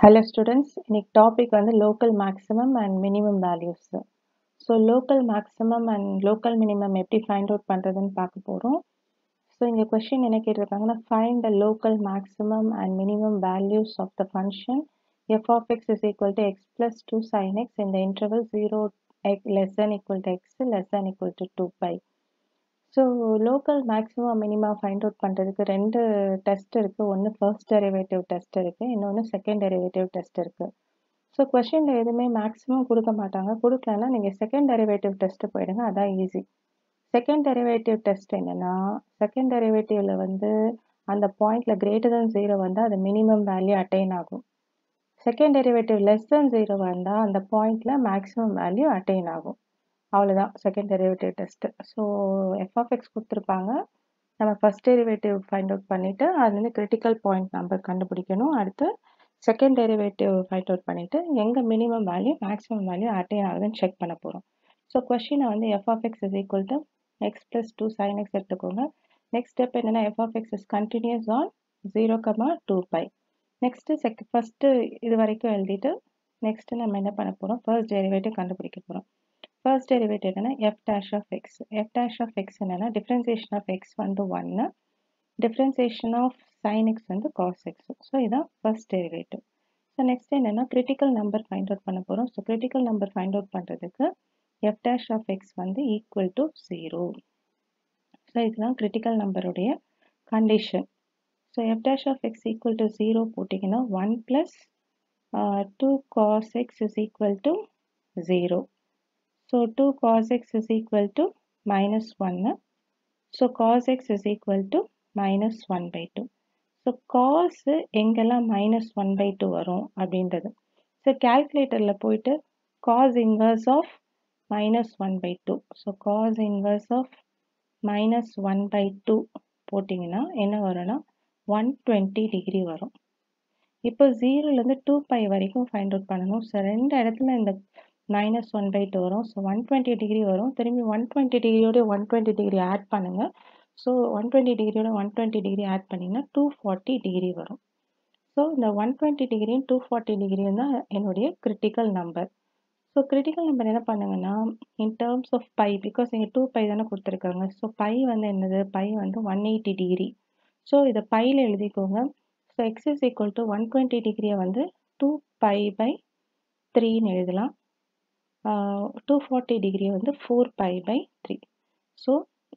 Hello students, இன்னைக்கு topic வந்து local maximum and minimum values. So local maximum and local minimum எப்படி find out பண்ணுறதுன்னு பார்க்க போகிறோம். ஸோ இங்கே கொஸ்டின் என்ன கேட்டிருக்காங்கன்னா find the local maximum and minimum values of the function f of x is equal to x plus 2 sin x in the interval 0 x less than equal to x less than equal to 2 pi. So local maximum minimum find out பண்ணுறதுக்கு ரெண்டு test இருக்குது. ஒன்று first derivative test இருக்குது, இன்னொன்று second derivative test இருக்குது. So கொஷினில் எதுவுமே maximum கொடுக்க மாட்டாங்க. கொடுக்கலன்னா நீங்கள் செகண்ட் டெரிவேட்டிவ் டெஸ்ட்டு போயிடுங்க, அதான் ஈஸி. செகண்ட் டெரிவேட்டிவ் டெஸ்ட் என்னென்னா, செகண்ட் டெரிவேட்டிவில் வந்து அந்த பாயிண்டில் கிரேட்டர் தென் 0 வந்தால் அது மினிமம் வேல்யூ அட்டைன் ஆகும். செகண்ட் டெரிவேட்டிவ் லெஸ் தென் 0 வந்தால் அந்த பாயிண்டில் மேக்ஸிமம் வேல்யூ அட்டைன் ஆகும். அவ்வளோதான் second derivative test. So f of x கொடுத்துருப்பாங்க, நம்ம ஃபஸ்ட் டெரிவேட்டிவ் ஃபைண்ட் அவுட் பண்ணிவிட்டு அதுலேருந்து கிரிட்டிக்கல் பாயிண்ட் நம்பர் கண்டுபிடிக்கணும். அடுத்து செகண்ட் டெரிவேட்டிவ் ஃபைண்ட் அவுட் பண்ணிவிட்டு எங்கே minimum value maximum value attain ஆகுதுன்னு செக் பண்ண போகிறோம். ஸோ கொஸ்டினை வந்து f of x is equal to x plus 2 sine x எடுத்துக்கோங்க. நெக்ஸ்ட் ஸ்டெப் என்னென்னா f of x is continuous on 0, 2 pi. Next first இது வரைக்கும் எழுதிட்டு நெக்ஸ்ட்டு நம்ம என்ன பண்ண போகிறோம், ஃபர்ஸ்ட் டெரிவேட்டிவ் கண்டுபிடிக்க போகிறோம். ஃபர்ஸ்ட் டெரிவேட்டிவ் என்னன்னா f dash of x. F dash of x என்னன்னா டிஃப்ரென்சியேஷன் ஆஃப் எக்ஸ் வந்து 1, டிஃப்ரென்சியேஷன் ஆஃப் சைன் எக்ஸ் வந்து காஸ் எக்ஸ். ஸோ இதான் ஃபர்ஸ்ட் டெரிவேட்டிவ். ஸோ நெக்ஸ்ட் என்னன்னா கிரிட்டிக்கல் நம்பர் ஃபைண்ட் அவுட் பண்ண போகிறோம். So critical number find out பண்ணுறதுக்கு f dash of x வந்து equal to 0. So இதுதான் கிரிட்டிக்கல் நம்பருடைய condition. So f dash of x equal to 0 போட்டிங்கன்னா 1 + 2 cos x is equal to 0. So 2 cos x is equal to -1. So cos x is equal to -1/2. So cos எங்கெல்லாம் -1/2 வரும் அப்படின்றது. So கேல்குலேட்டரில் போயிட்டு cos inverse of -1/2. So cos inverse of -1/2 போட்டிங்கன்னா என்ன வரும்னா 120 degree வரும். இப்போ 0லேருந்து 2 பை வரைக்கும் ஃபைண்ட் அவுட் பண்ணணும். ஸோ ரெண்டு இடத்துல இந்த -1/2 வரும். ஸோ 120 டிகிரி வரும். திரும்பி 120 டிகிரியோட 120 டிகிரி ஆட் பண்ணுங்கள். ஸோ 120 டிகிரியோட 120 டிகிரி ஆட் பண்ணிங்கன்னா 240 டிகிரி வரும். ஸோ இந்த 120 டிகிரியும் 240 டிகிரியும் தான் என்னுடைய critical number. So critical number என்ன பண்ணுங்கன்னா in terms of pi, because இங்கே 2 பை தானே கொடுத்துருக்காங்க. ஸோ பை வந்து என்னது, பை வந்து 180 டிகிரி. ஸோ இதை பையில் எழுதிக்கோங்க. So x is equal to 120 டிகிரியை வந்து 2 π/3ன்னு எழுதலாம். 240 டிகிரி வந்து 4 π/3. ஸோ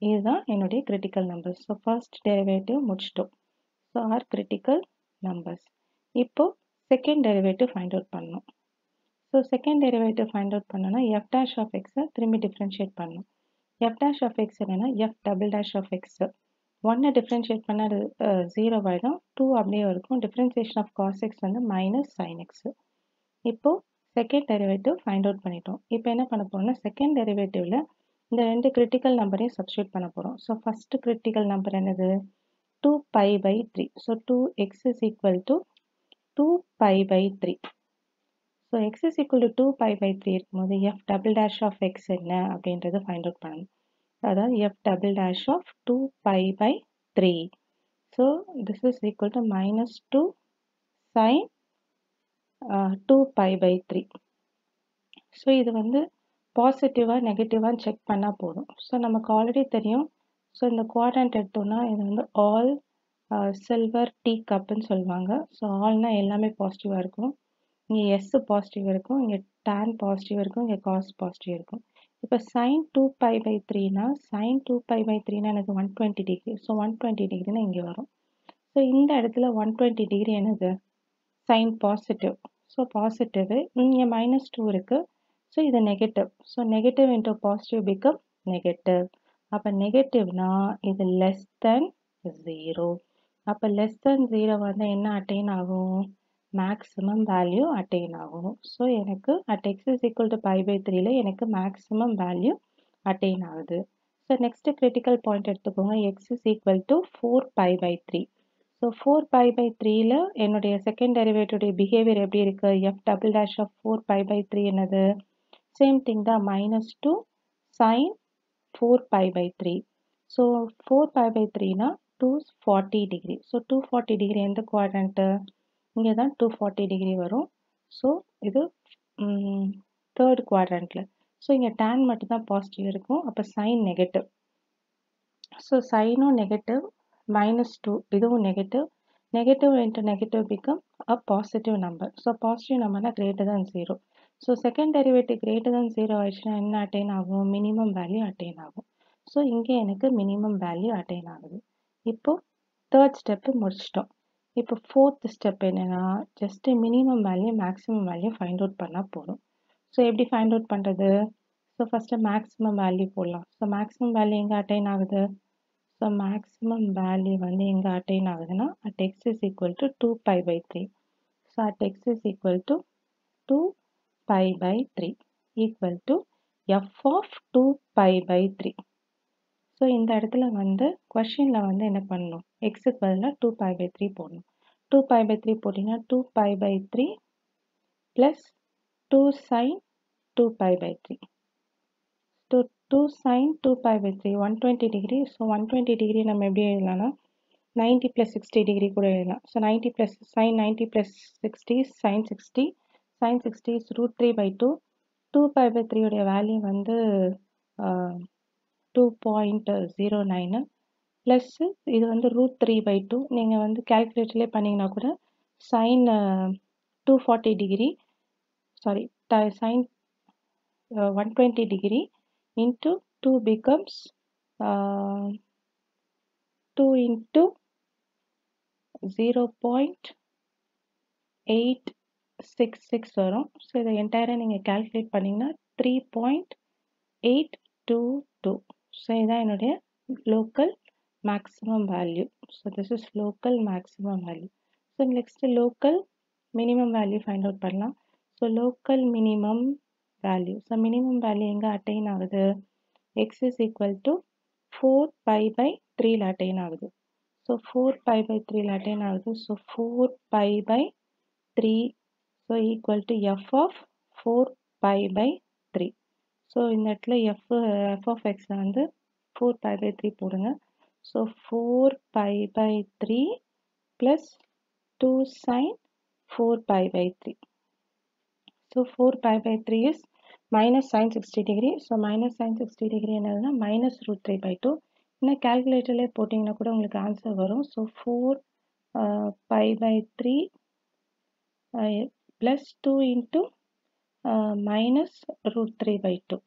இதுதான் என்னுடைய critical numbers. So first derivative முடிச்சிட்டோம். So our critical numbers. இப்போது செகண்ட் டெரிவேட்டிவ் ஃபைண்ட் அவுட் பண்ணணும். So second derivative find out பண்ணோன்னா எஃப் டேஷ் ஆஃப் எக்ஸை திரும்பி டிஃப்ரென்ஷியேட் பண்ணணும். எஃப் டேஷ் ஆஃப் எக்ஸ் என்னென்னா f double dash of x. 1 differentiate பண்ணால் 0 ஆகிடும், 2 அப்படியே இருக்கும். டிஃப்ரென்சியேஷன் ஆஃப் காஸ் எக்ஸ் வந்து -sin எக்ஸ். இப்போது செகண்ட் டெரிவேட்டிவ் ஃபைண்ட் அவுட் பண்ணிட்டோம். இப்போ என்ன பண்ண போகிறோம்னா செகண்ட் டெரிவேட்டிவில் இந்த ரெண்டு கிரிட்டிக்கல் நம்பரையும் சப்ஸ்டியூட் பண்ண போகிறோம். ஸோ ஃபஸ்ட்டு கிரிட்டிக்கல் நம்பர் என்னது, 2 π/3. So 2x is equal to 2 π/3. So x is equal to 2 π/3 இருக்கும்போது f double dash of x என்ன அப்படின்றத ஃபைண்ட் அவுட் பண்ணணும். அதாவது f double dash of 2 π/3. So this is equal to -2 sin 2 π/3. So இது வந்து பாசிட்டிவாக நெகட்டிவான்னு check பண்ணால் போதும். ஸோ நமக்கு ஆல்ரெடி தெரியும். ஸோ இந்த குவாட்ரண்ட் எடுத்தோம்னா இது வந்து ஆல் சில்வர் டீ கப்புன்னு சொல்லுவாங்க. ஸோ ஆல்னால் எல்லாமே பாசிட்டிவாக இருக்கும். இங்கே எஸ் பாசிட்டிவ் இருக்கும், இங்கே டேன் பாசிட்டிவ் இருக்கும், இங்கே காஸ் பாசிட்டிவ் இருக்கும். இப்போ சைன் 2 π/3னா சைன் 2 π/3னா எனக்கு 120 டிகிரி. ஸோ 120 டிகிரினா இங்கே வரும். ஸோ இந்த இடத்துல 120 டிகிரி என்னது, சைன் பாசிட்டிவ். ஸோ பாசிட்டிவ், இங்கே -2 இருக்குது. ஸோ இது negative. So negative into positive become negative. அப்போ நெகட்டிவ்னா இது லெஸ் தென் 0. அப்போ லெஸ் தென் 0 வந்து என்ன அட்டைன் ஆகும், மேக்ஸிமம் வேல்யூ அட்டைன் ஆகும். ஸோ எனக்கு at x is equal to π/3ல எனக்கு மேக்ஸிமம் வேல்யூ அட்டைன் ஆகுது. ஸோ நெக்ஸ்ட்டு கிரிட்டிக்கல் பாயிண்ட் எடுத்துக்கோங்க. X is equal to 4 π/3. So 4 π/3ல என்னுடைய செகண்ட் டெரிவேட்டிவுடைய பிஹேவியர் எப்படி இருக்குது, எஃப் டபுள் டேஷ் ஆஃப் 4 π/3 என்னது, சேம் திங் தான், -2 sin 4 π/3. ஸோ 4 π/3னா 240 டிகிரி. ஸோ 240 டிகிரி எந்த குவாட்ரண்ட்டு, இங்கே தான் 240 டிகிரி வரும். ஸோ இது தேர்ட் குவாட்ரண்ட்டில். ஸோ இங்கே டேன் மட்டும் தான் பாசிட்டிவ் இருக்கும். அப்போ சைன் நெகட்டிவ். ஸோ சைனும் நெகட்டிவ், -2 இதுவும் negative. Negative into negative become a positive number. So positive நம்பர்னா greater than 0. So second derivative greater than 0 ஆயிடுச்சுன்னா என்ன அட்டைன் ஆகும்? மினிமம் வேல்யூ அட்டைன் ஆகும். ஸோ இங்கே எனக்கு மினிமம் வேல்யூ அட்டைன் ஆகுது. இப்போ தேர்ட் ஸ்டெப்பு முடிச்சிட்டோம். இப்போ ஃபோர்த் ஸ்டெப் என்னன்னா, just minimum value maximum value find out பண்ணால் போதும். ஸோ எப்படி ஃபைண்ட் அவுட் பண்ணுறது? ஸோ ஃபஸ்ட்டு மேக்ஸிமம் வேல்யூ போடலாம். ஸோ மேக்ஸிமம் வேல்யூ எங்கே அட்டைன் ஆகுது? ஸோ மேக்ஸிமம் வேல்யூ வந்து எங்கே அட்டைன் ஆகுதுன்னா at x is equal to 2π/3. So at x is equal to 2π/3 equal to f of 2π/3. So இந்த இடத்துல வந்து கொஷினில் வந்து என்ன பண்ணணும்? எக்ஸுக்கு பதிலாக 2π/3 போடணும். 2π/3 போட்டிங்கன்னா 2π/3 plus 2 sin 2π/3. So 2 sin 2π/3 120 degree. So 120 degree நம்ம எப்படி எழுதலாம்னா 90 + 60 டிகிரி கூட எழுதலாம். So 90 + sin 90 + 60 sin 60. sin 60 is √3/2. 2π/3 உடைய வேல்யூ வந்து 2.09 ப்ளஸ் இது வந்து √3/2. நீங்கள் வந்து கேல்குலேட்டர்லேயே பண்ணிங்கன்னா கூட sin 240 degree sin 120 degree into 2 becomes 2 into 0.866 வரும். ஸோ இதை என்டையராக நீங்கள் கேல்குலேட் பண்ணிங்கன்னா 3.822. ஸோ இதுதான் என்னுடைய local maximum value. So this is local maximum value. So next local minimum value find out பண்ணலாம். So local minimum value. So minimum value எங்கே attain ஆகுது? x is equal to 4π/3 attain ஆகுது. So 4π/3 attain ஆகுது. So 4π/3 so equal to f of 4π/3. So இந்த இடத்துல f of x வந்து 4π/3 போடுங்க. So 4π/3 plus 2 sin 4π/3. So 4π/3 is minus sin 60 degree. So minus sin 60 degree என்னதுன்னா minus √3/2. இன்னும் calculatorலே போட்டிங்கன்னா கூட உங்களுக்கு ஆன்சர் வரும். So 4π/3 plus 2 into minus √3/2.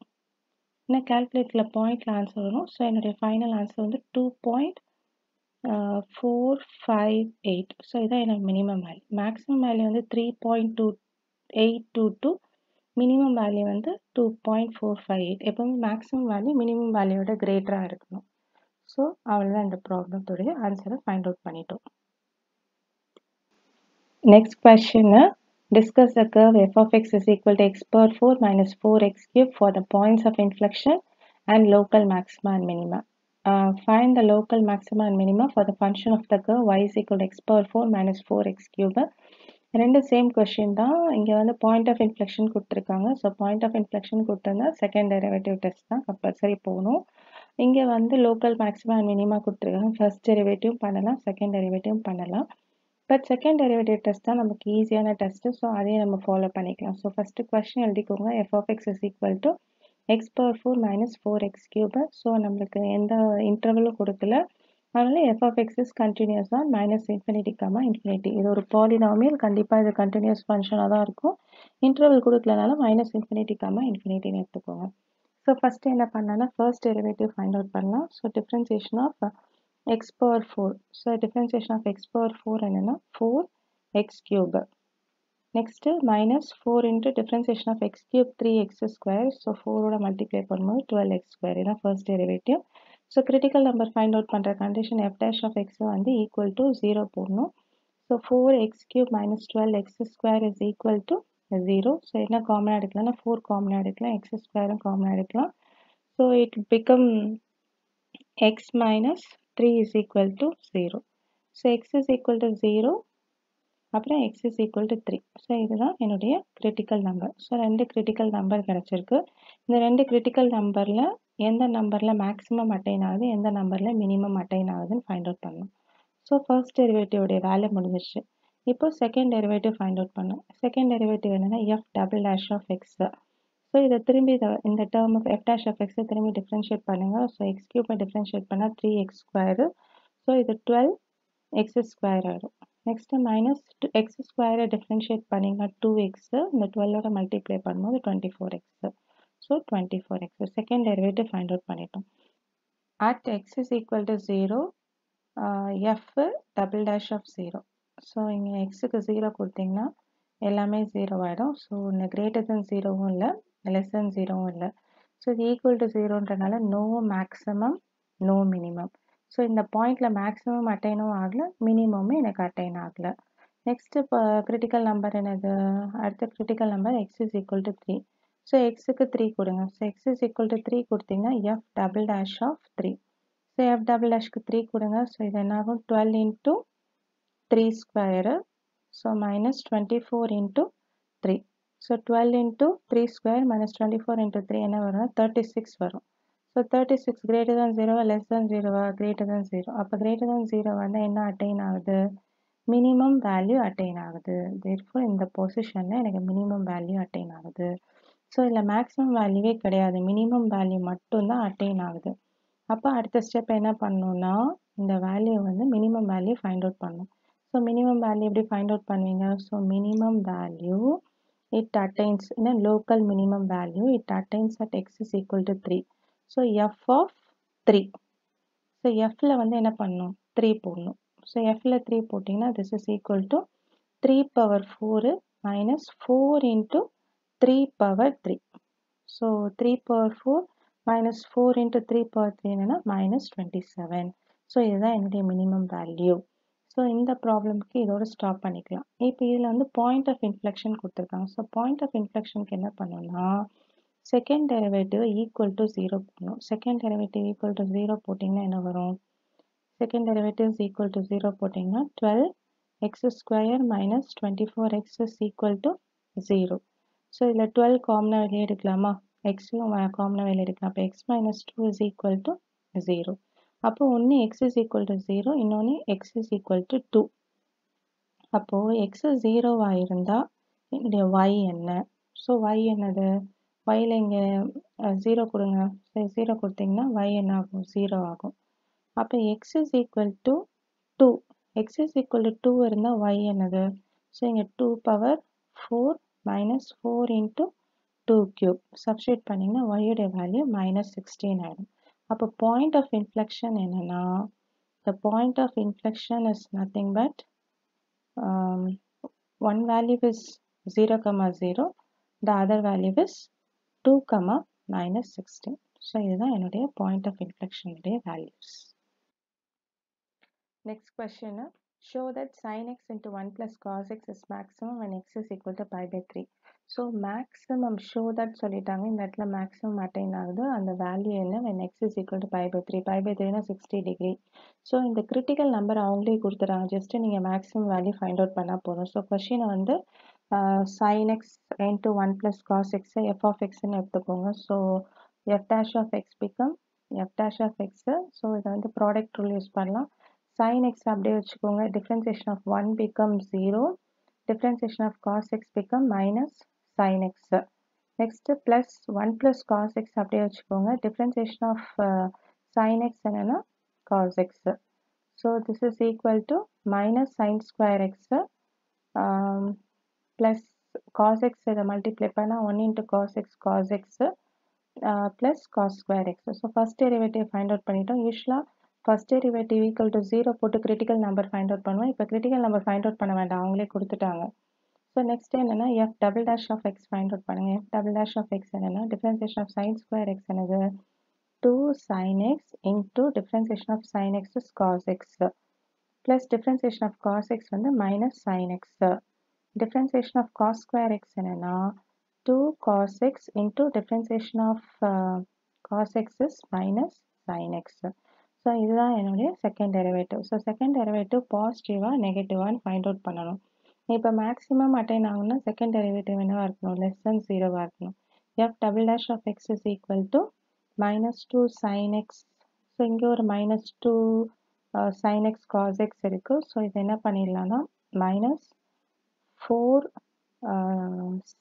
இன்னும் calculatorல பாயிண்ட்ல ஆன்சர் வரும். ஸோ என்னுடைய ஃபைனல் ஆன்சர் வந்து 2.458. ஸோ இதான் என்னோட மினிமம் வேல்யூ. மேக்ஸிமம் வேல்யூ வந்து 3.822. மினிமம் வேல்யூ வந்து 2.458. எப்பவுமே மேக்ஸிமம் வேல்யூ மினிமம் வேல்யூவோட கிரேட்டராக இருக்கணும். ஸோ அவ்வளோதான் இந்த ப்ராப்ளத்துடைய ஆன்சரை ஃபைண்ட் அவுட் பண்ணிட்டோம். Next question, discuss the curve f of x is equal to x power 4 minus 4x cube for the points of inflection and local maxima and minima. Find the local maxima and minima for the function of the curve y is equal to x power 4 minus 4x cube. ரெண்டு same question தான். இங்கே வந்து point of inflection கொடுத்துருக்காங்க. So point of inflection கொடுத்துருந்தா second derivative test தான் compulsory போகணும். இங்கே வந்து லோக்கல் மேக்ஸிமம் அண்ட் மினிமா கொடுத்துருக்காங்க. ஃபர்ஸ்ட் டெரிவேட்டிவ் பண்ணலாம், செகண்ட் டெரிவேட்டிவ் பண்ணலாம். பட் செகண்ட் டெரிவேட்டிவ் டெஸ்ட் தான் நமக்கு ஈஸியான டெஸ்ட்டு. ஸோ அதையும் நம்ம ஃபாலோ பண்ணிக்கலாம். ஸோ ஃபஸ்ட்டு கொஸ்டின் எழுதிக்கோங்க. f of x is equal to x power 4 minus 4x cube. So நம்மளுக்கு எந்த இன்டர்வலும் கொடுக்கல. அதனால f of x is continuous on minus infinity, infinity. இது ஒரு பாலினாமியல், கண்டிப்பாக இது கண்டினியூஸ் ஃபங்க்ஷனாக தான் இருக்கும். இன்டர்வல் கொடுக்கலனால minus infinity, infinity எடுத்துக்கோங்க. ஸோ ஃபஸ்ட்டு என்ன பண்ணலாம்னா ஃபர்ஸ்ட் டெரிவேட்டிவ் ஃபைண்ட் அவுட் பண்ணலாம். So differentiation of x power 4. So differentiation of x power 4 என்னன்னா 4x cube. Next minus 4 into differentiation of x cube 3x square. So 4ஓட multiply பண்ணும்போது 12x square. இதான் first derivative. So critical number find out பண்ணுற condition f dash of x வந்து equal to 0 போடணும். So 4x cube minus 12x square is equal to 0. So என்ன காமனாக எடுக்கலாம்னா 4 காமனாக எடுக்கலாம், x ஸ்கொயரும் காமனாக எடுக்கலாம். So it become x minus 3 is equal to 0. So x is equal to 0, அப்புறம் x is equal to 3. So இதுதான் என்னுடைய கிரிட்டிக்கல் நம்பர். ஸோ ரெண்டு கிரிட்டிக்கல் நம்பர் கிடச்சிருக்கு. இந்த ரெண்டு கிரிட்டிக்கல் நம்பரில் எந்த நம்பரில் மேக்ஸிமம் அட்டைன் ஆகுது, எந்த நம்பரில் மினிமம் அட்டைன் ஆகுதுன்னு ஃபைண்ட் அவுட் பண்ணணும். ஸோ ஃபர்ஸ்ட் டெரிவேட்டிவோடைய வேல்யூ முடிஞ்சிருச்சு. இப்போ செகண்ட் டெரிவேட்டிவ் ஃபைண்ட் அவுட் பண்ணோம். செகண்ட் டெரிவேட்டிவ் என்னன்னா f double dash of x. So இதை திரும்பி இந்த term of f dash of எக்ஸை திரும்பி டிஃப்ரென்ஷியேட் பண்ணுங்க. ஸோ எக்ஸ் கியூப்பை டிஃப்ரென்ஷியேட் பண்ணால் 3x ஸ்கொயரு. ஸோ இது 12x ஸ்கொயர் ஆகிடும். நெக்ஸ்ட்டு மைனஸ் எக்ஸ் ஸ்கொயரை டிஃப்ரென்ஷியேட் பண்ணிங்கன்னா 2x, இந்த 12ஓட மல்டிப்ளை பண்ணும்போது 24x. So 24x second derivative find out பண்ணிட்டோம். At x is equal to 0 f double dash of 0. So இங்கே எக்ஸுக்கு 0 கொடுத்தீங்கன்னா எல்லாமே 0 ஆகிடும். ஸோ இந்த கிரேட்டர் தென் 0வும் இல்லை, லெஸ் தென் 0வும் இல்லை. ஸோ இது ஈக்குவல் டு 0ன்றனால no maximum no minimum. So இந்த பாயிண்டில் மேக்ஸிமம் அட்டைனும் ஆகலை, மினிமமும் எனக்கு அட்டைன் ஆகலை. நெக்ஸ்ட் இப்போ கிரிட்டிக்கல் நம்பர் என்னது? அடுத்த critical number x is equal to 3. So எக்ஸுக்கு 3 கொடுங்க. So x is equal to 3 கொடுத்தீங்கன்னா f double dash of 3. So f double டேஷ்க்கு 3 கொடுங்க. ஸோ இது என்ன ஆகும்? 12 into 3 square. So minus 24 into 3. So 12 into 3 square minus 24 into 3 என்ன வரும்? 36 வரும். So 36 greater than 0 less than 0 greater than 0. அப்போ கிரேட்டர் than 0 வந்து என்ன அட்டைன் ஆகுது? மினிமம் வேல்யூ அட்டைன் ஆகுது. therefore இந்த பொசிஷனில் எனக்கு மினிமம் வேல்யூ அட்டைன் ஆகுது. ஸோ இதில் மேக்ஸிமம் வேல்யூவே கிடையாது, மினிமம் வேல்யூ மட்டும்தான் அட்டைன் ஆகுது. அப்போ அடுத்த ஸ்டெப் என்ன பண்ணணும்னா இந்த வேல்யூ வந்து மினிமம் வேல்யூ ஃபைண்ட் அவுட் பண்ணணும். ஸோ மினிமம் வேல்யூ எப்படி ஃபைண்ட் அவுட் பண்ணுவீங்க? So minimum value it attains in a local minimum value it attains at x is equal to 3. So f of 3. So fல வந்து என்ன பண்ணணும்? 3 போடணும். So fல 3 போட்டிங்கன்னா this is equal to 3 power 4 minus 4 into 3 power 3. So 3 power 4 minus 4 into 3 power 3 என்னன்னா minus 27. So இதுதான் என்னுடைய minimum value. So இந்த ப்ராப்ளம்க்கு இதோட ஸ்டாப் பண்ணிக்கலாம். இப்போ இதில் வந்து பாயிண்ட் ஆஃப் இன்ஃப்ளெக்ஷன் கொடுத்துருக்காங்க. ஸோ பாயிண்ட் ஆஃப் இன்ஃப்ளெக்ஷனுக்கு என்ன பண்ணணும்னா செகண்ட் டெரிவேட்டிவ் ஈக்குவல் டு 0 போடணும். செகண்ட் டெரிவேட்டிவ் ஈக்குவல் டு 0 போட்டிங்கன்னா என்ன வரும்? Second derivative is equal to 0 போட்டிங்கன்னா 12x square minus 24x is equal to 0. So இதில் 12 காமனாக வெளியே எடுக்கலாமா? எக்ஸையும் காமனாக வெளியே எடுக்கலாம். அப்போ x minus 2 is equal to 0. அப்போ ஒன்று x இஸ் ஈக்குவல் டு 0, இன்னொன்று x இஸ் ஈக்குவல் டு 2. அப்போது x 0வாக இருந்தால் என்னுடைய y என்ன? ஸோ y என்னது? yல இங்கே 0 கொடுங்க. ஸோ 0 கொடுத்தீங்கன்னா y என்ன ஆகும்? 0 ஆகும். அப்போ x is equal to 2. x is equal to 2 இருந்தால் y என்னது? ஸோ இங்கே 2 power 4 minus 4 into 2 cube substitute பண்ணிங்கன்னா y-உடைய வேல்யூ மைனஸ் 16 ஆகிடும். அப்போ பாயிண்ட் ஆஃப் இன்ஃப்ளெக்ஷன் என்னன்னா the point of inflection is nothing but one value is 0, 0, the other value is 2, minus 16. So இதுதான் என்னுடைய point of inflection உடைய values. Next question, show that sin x into 1 plus cos x is maximum when x is equal to pi by 3. So maximum show that சொல்லிட்டாங்க. இந்த இடத்துல maximum attain ஆகுது. அந்த value என்ன? when x is equal to pi by 3. pi by 3 னா 60 degree. So இந்த critical number அவங்களே கொடுத்துறாங்க. ஜஸ்ட் நீங்கள் மேக்ஸிமம் வேல்யூ ஃபைண்ட் அவுட் பண்ணால் போதும். ஸோ கொஷினை வந்து sin x into 1 plus cos x f of xன்னு எடுத்துக்கோங்க. So f dash of x become f dash of x. So இதை வந்து ப்ராடக்ட் ரூல் யூஸ் பண்ணலாம். sin x அப்படியே வச்சுக்கோங்க. differentiation of 1 becomes 0. differentiation of cos x become minus sin x. next plus 1 plus cos x அப்படியே வச்சுக்கோங்க. differentiation of sin x என்னன்னா cos x. so this is equal to minus sin square x plus cos x இதை multiply பண்ணா 1 into cos x plus cos square x. so first derivative find out பண்ணிட்டோம். யூஸ்வலாக first derivative equal to 0 போட்டு critical number find out பண்ணுவோம். இப்போ critical number find out பண்ண வேண்டாம், அவங்களே கொடுத்துட்டாங்க. ஸோ நெக்ஸ்ட் என்னன்னா f double dash of x find out பண்ணுங்க. f double dash of x என்னன்னா differentiation of sin square x என்னது? 2 sin x into differentiation of sin x is cos x plus differentiation of cos x வந்து minus sin x. differentiation of cos square x என்னன்னா 2 cos x into differentiation of cos x is minus sin x. So இதுதான் என்னுடைய second derivative. So second derivative பாசிட்டிவாக நெகட்டிவான்னு ஃபைண்ட் out பண்ணணும். இப்போ maximum attain ஆகும்னா செகண்ட் டெரிவேட்டிவ் என்னவாக இருக்கணும்? லெஸ் தென் 0வாக இருக்கணும். F double dash of x is equal to minus 2 sin x. So இங்கே ஒரு minus 2 sin x cos x இருக்குது. ஸோ இது என்ன பண்ணிடலாம்னா minus 4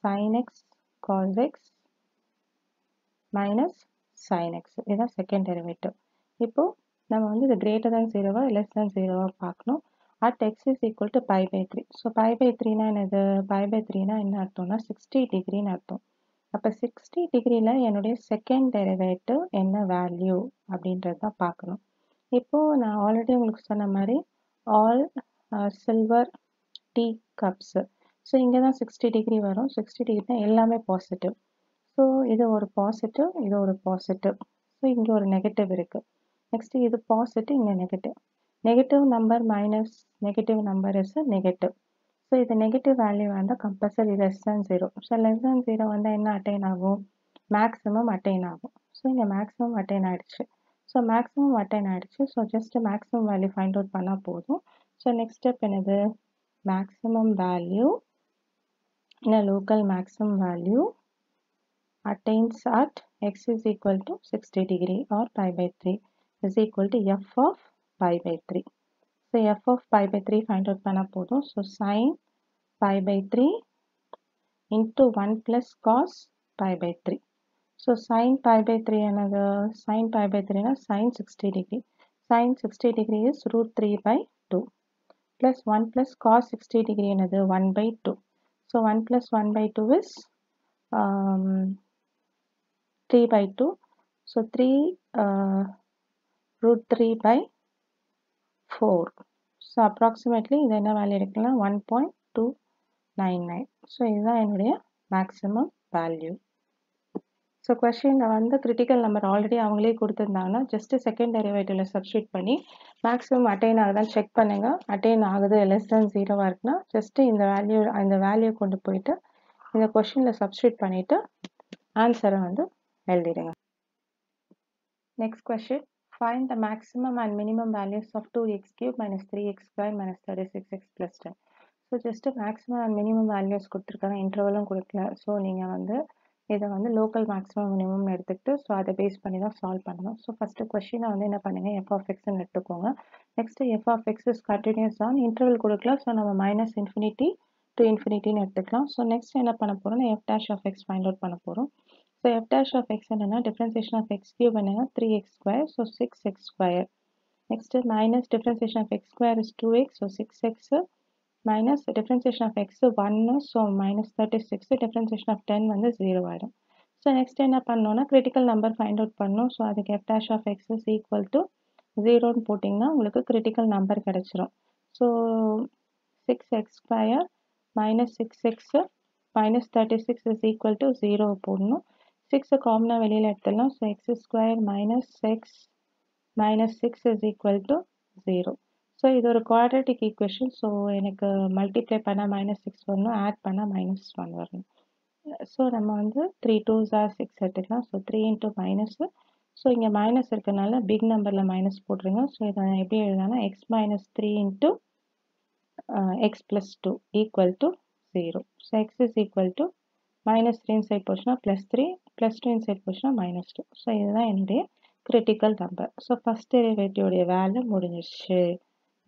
sin x cos x minus sin x. இதுதான் செகண்ட் டெரிவேட்டிவ். இப்போ நம்ம வந்து இது கிரேட்டர் than 0வா லெஸ் than 0வா பார்க்கணும். at x is equal to pi by 3. So pi by 3னா என்னது? pi by 3னா என்ன அர்த்தம்னா 60 டிகிரின்னு அர்த்தம். அப்போ 60 டிகிரியில் என்னுடைய செகண்ட் டெரிவேட்டிவ் என்ன வேல்யூ அப்படின்றது தான் பார்க்கணும். இப்போது நான் ஆல்ரெடி உங்களுக்கு சொன்ன மாதிரி all silver tea cups. So இங்கே தான் 60 டிகிரி வரும். 60 டிகிரினா எல்லாமே பாசிட்டிவ். ஸோ இது ஒரு பாசிட்டிவ், இது ஒரு பாசிட்டிவ். ஸோ இங்கே ஒரு நெகட்டிவ் இருக்குது. நெக்ஸ்ட் இது பாசிட்டிவ், இங்கே negative. Negative number minus negative number is negative. So இது நெகட்டிவ் வேல்யூ வந்தால் compulsory less than 0. So less than 0 வந்தால் என்ன அட்டைன் ஆகும்? மேக்ஸிமம் அட்டைன் ஆகும். ஸோ இங்கே மேக்ஸிமம் அட்டைன் ஆகிடுச்சு. ஸோ மேக்ஸிமம் அட்டைன் ஆகிடுச்சு. So just maximum value find out பண்ணால் போதும். ஸோ நெக்ஸ்ட் ஸ்டெப் என்னது? Maximum value in a local maximum value attains at x is equal to 60 degree or pi by 3 is equal to f of pi by 3. So f of pi by 3 find out பண்ணா போதும். So sin pi by 3 into 1 plus cos pi by 3. So sin pi by 3 another sin pi by 3 na sin 60 degree. Sin 60 degree is root 3 by 2 plus 1 plus cos 60 degree another 1 by 2. So 1 plus 1 by 2 is 3 by 2. So 3 root 3 by 4. So approximately இது என்ன value எடுக்கலாம்? 1.299. So இதுதான் என்னுடைய maximum value. So கொஸ்டினில் வந்து critical number already அவங்களே கொடுத்துருந்தாங்கன்னா just second டெரிவேட்டிவில் substitute பண்ணி மேக்ஸிமம் அட்டைன் ஆகுதான்னு செக் பண்ணுங்கள். அட்டைன் ஆகுது லெஸ் தேன் 0வாக இருக்குன்னா ஜஸ்ட்டு இந்த வேல்யூ கொண்டு போயிட்டு இந்த கொஸ்டினில் சப்ஸ்டியூட் பண்ணிவிட்டு ஆன்சரை வந்து எழுதிடுங்க. Next question. Find the maximum and minimum values of 2x cube minus 3x square minus 36x plus 10. So just maximum and minimum values கொடுத்துருக்காங்க, இன்டர்வலும் கொடுக்கல. ஸோ நீங்கள் வந்து இதை வந்து லோக்கல் மேக்ஸிமம் மினிமம் எடுத்துக்கிட்டு ஸோ அதை பேஸ் பண்ணி தான் சால்வ் பண்ணணும். ஸோ ஃபஸ்ட்டு கொஸ்டினை வந்து என்ன பண்ணுங்கள்? எஃப் ஆஃப் எக்ஸ்ன்னு எடுத்துக்கோங்க. Next f of x is continuous on interval கொடுக்கல. ஸோ நம்ம மைனஸ் இன்ஃபினிட்டி டு இன்ஃபினிட்டின்னு எடுத்துக்கலாம். ஸோ நெக்ஸ்ட் என்ன பண்ண போகிறோம்னா f dash of x find out பண்ண போகிறோம். So f dash of x என்னன்னா differentiation of x cube என்னன்னா 3x square, so 6x square. Next minus differentiation of x square is 2x, so 6x minus differentiation of x 1, so minus 36, differentiation of 10 வந்து 0 ஆயிடும். So next என்ன பண்ணோம்னா critical number find out பண்ணோம். So அதுக்கு f dash of x is equal to 0ன்னு போட்டிங்கன்னா உங்களுக்கு critical number கிடைச்சிரும். So 6x square minus 6x minus 36 is equal to 0 போடணும். 6 காமனாக வெளியில் எடுத்துடலாம். So X square minus X minus 6 is equal to 0. So இது ஒரு குவாட்ரேட்டிக் ஈக்குவேஷன். ஸோ எனக்கு மல்டிப்ளை பண்ணால் -6 வரணும், ஆட் பண்ணால் -1 வரணும். ஸோ நம்ம வந்து 3 2s are 6 எடுத்துக்கலாம். So 3 into minus. ஸோ இங்கே மைனஸ் இருக்கிறதுனால பிக் நம்பரில் மைனஸ் போட்டுருங்க. ஸோ இதை எப்படி எழுதலாம்னா x minus 3 into x plus 2 equal to 0. So x is equal to minus 3 inside போச்சுன்னா plus 3, plus 2 inside போச்சுன்னா minus 2. ஸோ இதுதான் என்னுடைய கிரிட்டிக்கல் நம்பர். ஸோ ஃபஸ்ட் டெரிவேட்டிவோடைய வேல்யூ முடிஞ்சிருச்சு.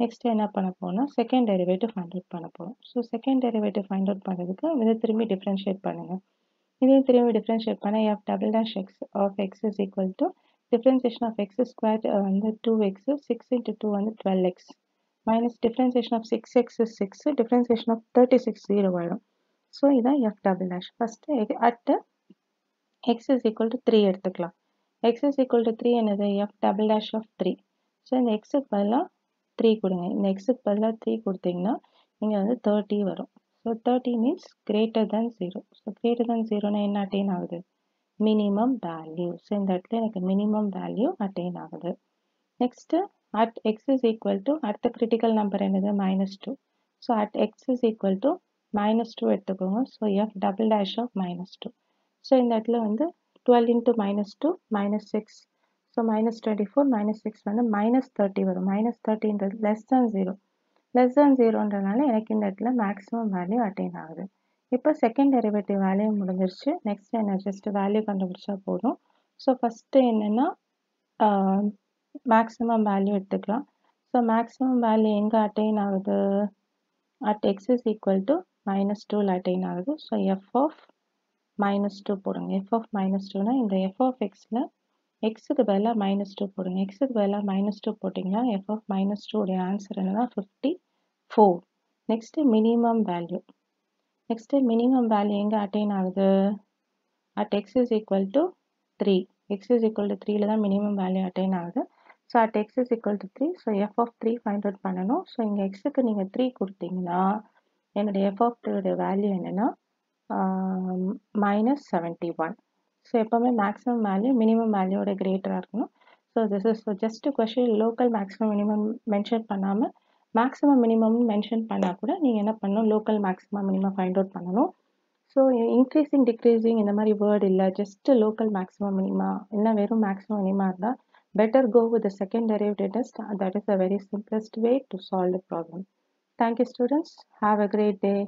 நெக்ஸ்ட் என்ன பண்ண போனால் செகண்ட் டெரிவேட்டிவ் ஃபைண்ட் அவுட் பண்ண போகிறோம். So second derivative find out பண்ணுறதுக்கு இதை திரும்பி டிஃப்ரென்ஷியேட் பண்ணுங்கள். இதையும் திரும்பி டிஃப்ரென்ஷியேட் பண்ண f double dash x of x is equal to differentiation of x square வந்து 2x, 6 இன்ட்டு 2 வந்து 12x minus differentiation of 6x is 6, differentiation of 36 0 ஆகிடும். ஸோ இதான் f double dash. First at x is equal to 3 எடுத்துக்கலாம். X is equal to 3 என்னது? f double dash of 3. So இந்த எக்ஸுக்கு பதிலாக 3 கொடுங்க. இந்த எக்ஸுக்கு பதிலாக 3 கொடுத்தீங்கன்னா இங்கே வந்து 30 வரும். So 30 means greater than 0. So greater than 0னா என்ன அட்டைன் ஆகுது? Minimum value. ஸோ இந்த இடத்துல எனக்கு மினிமம் வேல்யூ அட்டைன் ஆகுது. Next at x is equal to அடுத்த கிரிட்டிக்கல் நம்பர் என்னது? -2. So at x is equal to -2 எடுத்துக்கோங்க. So f double dash of -2. ஸோ இந்த இடத்துல வந்து 12 இன்ட்டு -2 -6. ஸோ -24 -6 வந்து -30 வரும். -30ன்றது லெஸ் தேன் 0. லெஸ் தேன் 0ன்றதுனால எனக்கு இந்த இடத்துல மேக்ஸிமம் வேல்யூ அட்டைன் ஆகுது. இப்போ செகண்ட் டெரிவேட்டிவ் வேல்யூ முடிஞ்சிருச்சு. நெக்ஸ்ட் என்ன? ஜஸ்ட் வேல்யூ கண்டுபிடிச்சா போதும். ஸோ ஃபஸ்ட்டு என்னென்னா மேக்ஸிமம் வேல்யூ எடுத்துக்கலாம். ஸோ மேக்ஸிமம் வேல்யூ எங்கே அட்டைன் ஆகுது? at x is equal to minus 2 attain ஆகுது. ஸோ f of minus 2 போடுங்க. f of minus 2னா இந்த f of xல xக்கு பதிலாக minus 2 போடுங்க. xக்கு பதிலாக minus 2 போட்டிங்கன்னா f of minus 2 உடைய ஆன்சர் என்னன்னா 54. Next minimum value. Next minimum value எங்கே அட்டைன் ஆகுது? at x is equal to 3. x is equal to 3ல தான் மினிமம் வேல்யூ அட்டைன் ஆகுது. So at x is equal to 3. So f of 3 find out பண்ணணும். So இங்கே xக்கு நீங்கள் 3 கொடுத்தீங்கன்னா என்னுடைய f of 3 உடைய வேல்யூ என்னன்னா minus 71. ஸோ எப்போவுமே மேக்ஸிமம் வேல்யூ மினிமம் வேல்யூவோட கிரேட்டராக இருக்கணும். So this is just question local maximum minimum mention பண்ணாமல் மேக்ஸிமம் மினிமம் மென்ஷன் பண்ணால் கூட நீங்கள் என்ன பண்ணணும், local maximum minimum find out பண்ணணும். ஸோ இன்க்ரீசிங் டிக்ரீசிங் இந்த மாதிரி வேர்ட் இல்லை, ஜஸ்ட் லோக்கல் மேக்ஸிமம் மினிமா இல்லை வெறும் மேக்ஸிமம் மினிமா இருந்தால் better go with the second derivative test. That is the very simplest way to solve the problem. Thank you students. Have a great day.